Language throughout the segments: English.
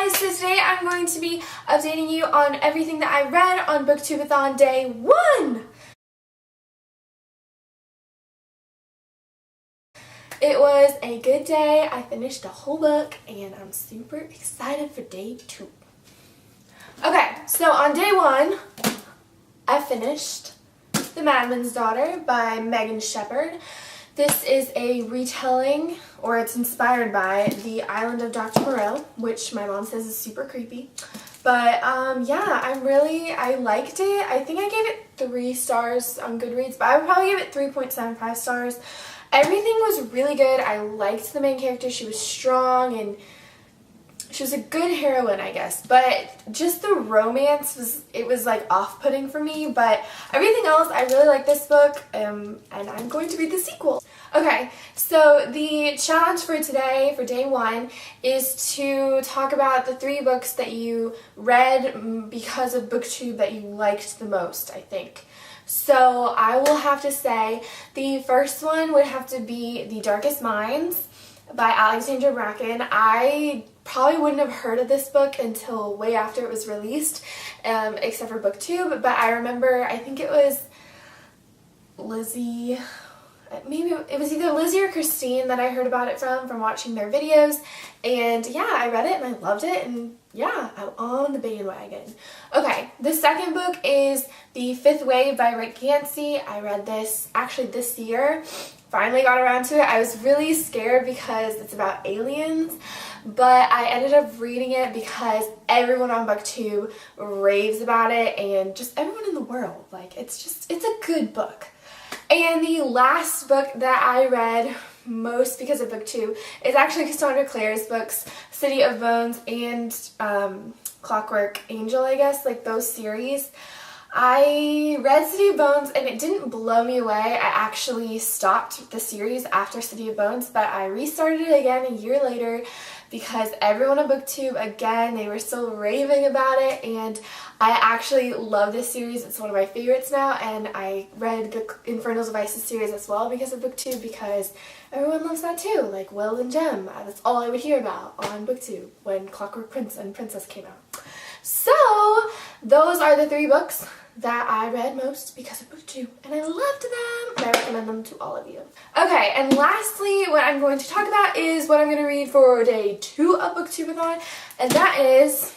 guys, so today I'm going to be updating you on everything that I read on BookTube-A-Thon Day 1! It was a good day. I finished a whole book and I'm super excited for day 2. Okay, so on day 1, I finished The Madman's Daughter by Megan Shepherd. This is a retelling, or it's inspired by, The Island of Dr. Moreau, which my mom says is super creepy. But yeah, I liked it. I think I gave it 3 stars on Goodreads, but I would probably give it 3.75 stars. Everything was really good. I liked the main character. She was strong and she was a good heroine, I guess. But just the romance was like off-putting for me. But everything else, I really like this book, and I'm going to read the sequel. Okay, so the challenge for today, for day 1, is to talk about the 3 books that you read because of BookTube that you liked the most, I think. So I will have to say the first one would have to be The Darkest Minds by Alexandra Bracken. I probably wouldn't have heard of this book until way after it was released, except for BookTube, but I remember, I think it was Lizzie, maybe it was either Lizzie or Christine that I heard about it from watching their videos, and yeah, I read it and I loved it, and yeah, I'm on the bandwagon. Okay, the second book is The Fifth Wave by Rick Yancey. I read this actually this year. Finally got around to it. I was really scared because it's about aliens, but I ended up reading it because everyone on BookTube raves about it, and just everyone in the world. Like, it's a good book. And the last book that I read most because of BookTube is actually Cassandra Clare's books, City of Bones and Clockwork Angel, I guess, like those series. I read City of Bones and it didn't blow me away. I actually stopped the series after City of Bones, but I restarted it again a year later because everyone on BookTube, again, they were still raving about it, and I actually love this series. It's one of my favorites now, and I read the Infernals of Isis series as well because of BookTube, because everyone loves that too, like Will and Jem. That's all I would hear about on BookTube when Clockwork Prince and Princess came out. So, those are the 3 books that I read most because of BookTube, and I loved them, and I recommend them to all of you. Okay, and lastly, what I'm going to talk about is what I'm going to read for day 2 of BookTube-A-Thon, and that is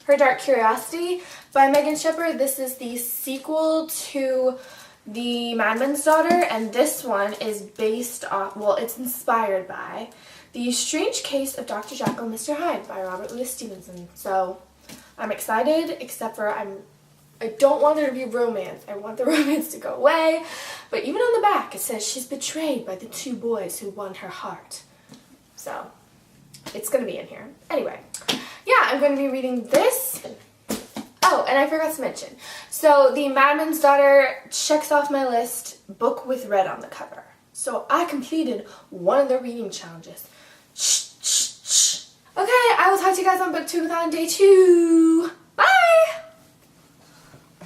Her Dark Curiosity by Megan Shepherd. This is the sequel to The Madman's Daughter, and this one is based off, well, it's inspired by The Strange Case of Dr. Jekyll and Mr. Hyde by Robert Louis Stevenson. So, I'm excited, except for I don't want there to be romance. I want the romance to go away. But even on the back, it says she's betrayed by the 2 boys who won her heart. So, it's going to be in here. Anyway, yeah, I'm going to be reading this. Oh, and I forgot to mention. So, The Madman's Daughter checks off my list, book with red on the cover. So, I completed one of the reading challenges. Shh, shh, shh. Okay, I will talk to you guys on BookTube-A-Thon Day 2.